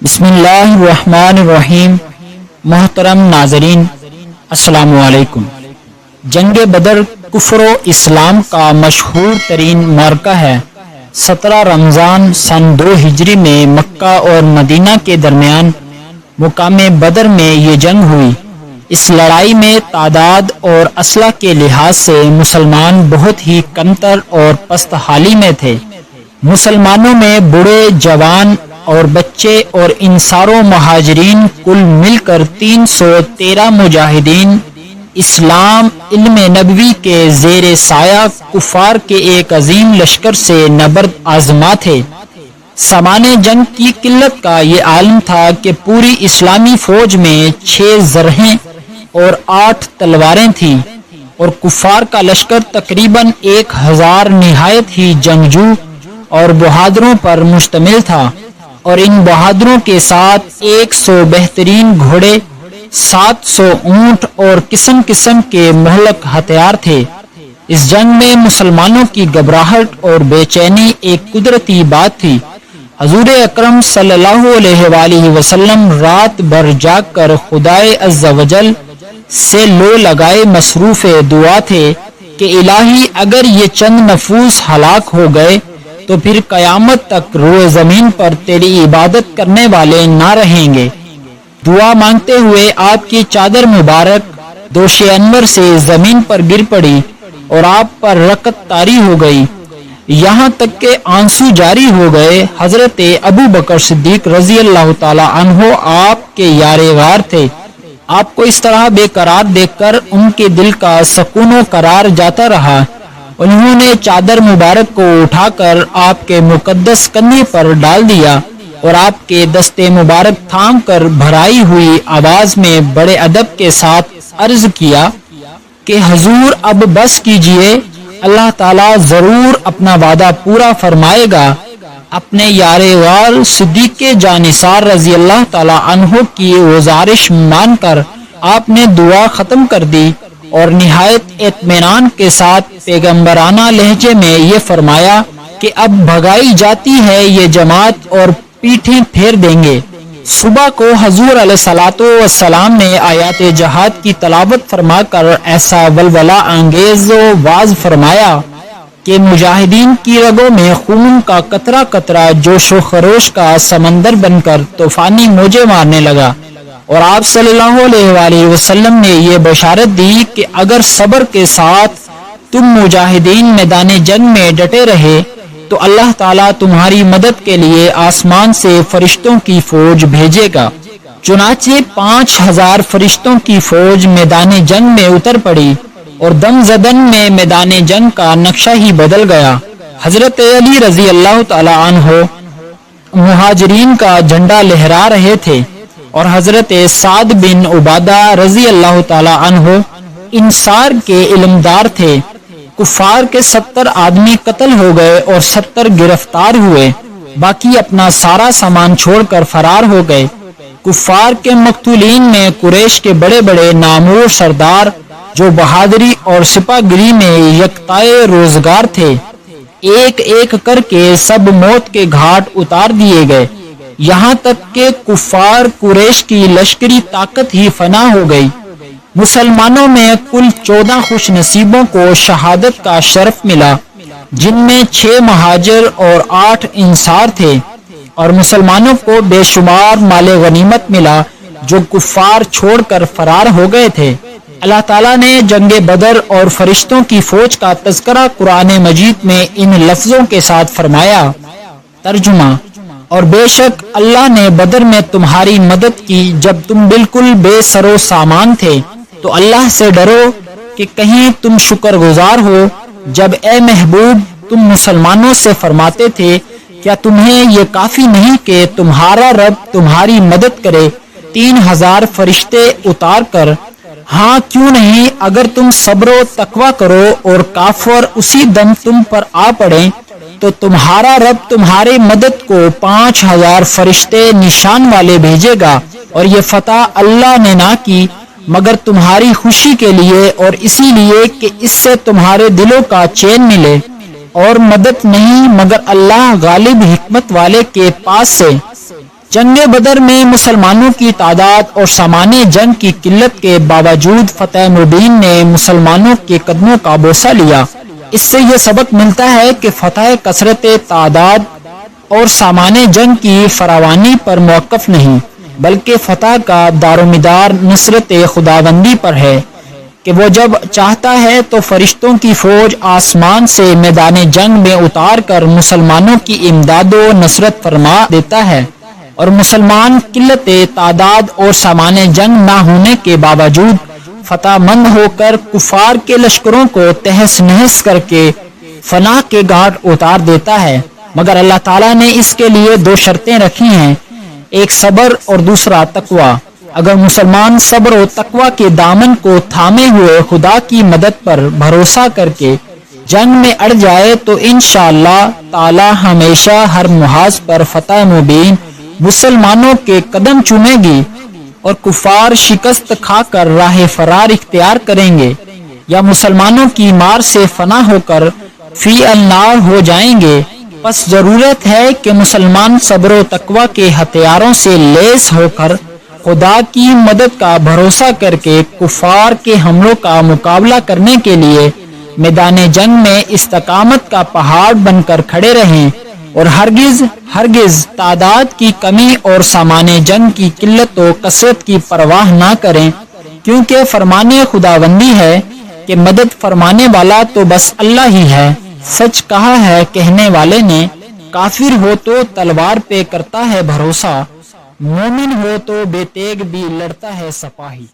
بسم اللہ الرحمن الرحیم۔ محترم ناظرین، السلام علیکم۔ جنگ بدر کفر و اسلام کا مشہور ترین معرکہ ہے۔ 17 رمضان سن 2 ہجری میں مکہ اور مدینہ کے درمیان مقام بدر میں یہ جنگ ہوئی۔ اس لڑائی میں تعداد اور اسلحہ کے لحاظ سے مسلمان بہت ہی کمتر اور پست حالی میں تھے۔ مسلمانوں میں بوڑھے، جوان اور بچے اور انصار و مہاجرین کل مل کر 313 مجاہدین اسلام علم نبوی کے زیر سایہ کفار کے ایک عظیم لشکر سے نبرد آزما تھے۔ سامان جنگ کی قلت کا یہ عالم تھا کہ پوری اسلامی فوج میں 6 زرہیں اور 8 تلواریں تھیں اور کفار کا لشکر تقریباً 1000 نہایت ہی جنگجو اور بہادروں پر مشتمل تھا، اور ان بہادروں کے ساتھ 100 بہترین گھوڑے، 700 اونٹ اور قسم قسم کے مہلک ہتھیار تھے۔ اس جنگ میں مسلمانوں کی گھبراہٹ اور بے چینی ایک قدرتی بات تھی۔ حضور اکرم صلی اللہ علیہ وآلہ وسلم رات بھر جاگ کر خدائے عز و جل سے لو لگائے مصروف دعا تھے کہ الہی اگر یہ چند نفوس ہلاک ہو گئے تو پھر قیامت تک روئے زمین پر تیری عبادت کرنے والے نہ رہیں گے۔ دعا مانگتے ہوئے آپ کی چادر مبارک دوش انور سے زمین پر گر پڑی اور آپ پر رکت طاری ہو گئی، یہاں تک کہ آنسو جاری ہو گئے۔ حضرت ابو بکر صدیق رضی اللہ تعالی عنہ آپ کے یار غار تھے۔ آپ کو اس طرح بے قرار دیکھ کر ان کے دل کا سکون و قرار جاتا رہا۔ انہوں نے چادر مبارک کو اٹھا کر آپ کے مقدس کندھے پر ڈال دیا اور آپ کے دستے مبارک تھام کر بھرائی ہوئی آواز میں بڑے ادب کے ساتھ عرض کیا کہ حضور اب بس کیجئے، اللہ تعالیٰ ضرور اپنا وعدہ پورا فرمائے گا۔ اپنے یار غار صدیق جانثار رضی اللہ تعالیٰ عنہ کی گزارش مان کر آپ نے دعا ختم کر دی اور نہایت اطمینان کے ساتھ پیغمبرانہ لہجے میں یہ فرمایا کہ اب بھگائی جاتی ہے یہ جماعت اور پیٹھیں پھیر دیں گے۔ صبح کو حضور علیہ الصلوۃ والسلام نے آیات جہاد کی تلاوت فرما کر ایسا ولولہ انگیز واز فرمایا کہ مجاہدین کی رگوں میں خون کا قطرہ قطرہ جوش و خروش کا سمندر بن کر طوفانی موجیں مارنے لگا، اور آپ صلی اللہ علیہ وآلہ وسلم نے یہ بشارت دی کہ اگر صبر کے ساتھ تم مجاہدین میدان جنگ میں ڈٹے رہے تو اللہ تعالیٰ تمہاری مدد کے لیے آسمان سے فرشتوں کی فوج بھیجے گا۔ چنانچہ 5000 فرشتوں کی فوج میدان جنگ میں اتر پڑی اور دم زدن میں میدان جنگ کا نقشہ ہی بدل گیا۔ حضرت علی رضی اللہ تعالی عنہ مہاجرین کا جھنڈا لہرا رہے تھے اور حضرت سعد بن عبادہ رضی اللہ تعالی عنہ انصار کے علمدار تھے۔ کفار کے 70 آدمی قتل ہو گئے اور 70 گرفتار ہوئے، باقی اپنا سارا سامان چھوڑ کر فرار ہو گئے۔ کفار کے مقتولین میں قریش کے بڑے بڑے نامور سردار جو بہادری اور سپاہ گری میں یکتائے روزگار تھے، ایک ایک کر کے سب موت کے گھاٹ اتار دیے گئے، یہاں تک کہ کفار قریش کی لشکری طاقت ہی فنا ہو گئی۔ مسلمانوں میں کل 14 خوش نصیبوں کو شہادت کا شرف ملا، جن میں 6 مہاجر اور 8 انصار تھے، اور مسلمانوں کو بے شمار مال غنیمت ملا جو کفار چھوڑ کر فرار ہو گئے تھے۔ اللہ تعالیٰ نے جنگ بدر اور فرشتوں کی فوج کا تذکرہ قرآن مجید میں ان لفظوں کے ساتھ فرمایا۔ ترجمہ: اور بے شک اللہ نے بدر میں تمہاری مدد کی جب تم بالکل بے سر و سامان تھے، تو اللہ سے ڈرو کہ کہیں تم شکر گزار ہو جب اے محبوب تم مسلمانوں سے فرماتے تھے کیا تمہیں یہ کافی نہیں کہ تمہارا رب تمہاری مدد کرے 3000 فرشتے اتار کر؟ ہاں کیوں نہیں، اگر تم صبر و تقوی کرو اور کافر اسی دم تم پر آ پڑیں تو تمہارا رب تمہاری مدد کو 5000 فرشتے نشان والے بھیجے گا، اور یہ فتح اللہ نے نہ کی مگر تمہاری خوشی کے لیے اور اسی لیے کہ اس سے تمہارے دلوں کا چین ملے، اور مدد نہیں مگر اللہ غالب حکمت والے کے پاس سے۔ جنگ بدر میں مسلمانوں کی تعداد اور سامان جنگ کی قلت کے باوجود فتح مبین نے مسلمانوں کے قدموں کا بوسہ لیا۔ اس سے یہ سبق ملتا ہے کہ فتح کثرت تعداد اور سامان جنگ کی فراوانی پر موقف نہیں، بلکہ فتح کا دارومدار نصرت خداوندی پر ہے کہ وہ جب چاہتا ہے تو فرشتوں کی فوج آسمان سے میدان جنگ میں اتار کر مسلمانوں کی امداد و نصرت فرما دیتا ہے، اور مسلمان قلت تعداد اور سامان جنگ نہ ہونے کے باوجود فتح مند ہو کر کفار کے لشکروں کو تہس نہس کر کے فنا کے گھاٹ اتار دیتا ہے۔ مگر اللہ تعالیٰ نے اس کے لیے دو شرطیں رکھی ہیں، ایک صبر اور دوسرا تقوی۔ اگر مسلمان صبر و تقوی کے دامن کو تھامے ہوئے خدا کی مدد پر بھروسہ کر کے جنگ میں اڑ جائے تو انشاءاللہ تعالی ہمیشہ ہر محاذ پر فتح مبین مسلمانوں کے قدم چومے گی، اور کفار شکست کھا کر راہ فرار اختیار کریں گے یا مسلمانوں کی مار سے فنا ہو کر فی النار ہو جائیں گے۔ پس ضرورت ہے کہ مسلمان صبر و تقوی کے ہتھیاروں سے لیس ہو کر خدا کی مدد کا بھروسہ کر کے کفار کے حملوں کا مقابلہ کرنے کے لیے میدان جنگ میں استقامت کا پہاڑ بن کر کھڑے رہیں، اور ہرگز تعداد کی کمی اور سامان جنگ کی قلت و کثرت کی پرواہ نہ کریں، کیونکہ فرمان خداوندی ہے کہ مدد فرمانے والا تو بس اللہ ہی ہے۔ سچ کہا ہے کہنے والے نے، کافر ہو تو تلوار پہ کرتا ہے بھروسہ، مومن ہو تو بے تیغ بھی لڑتا ہے سپاہی۔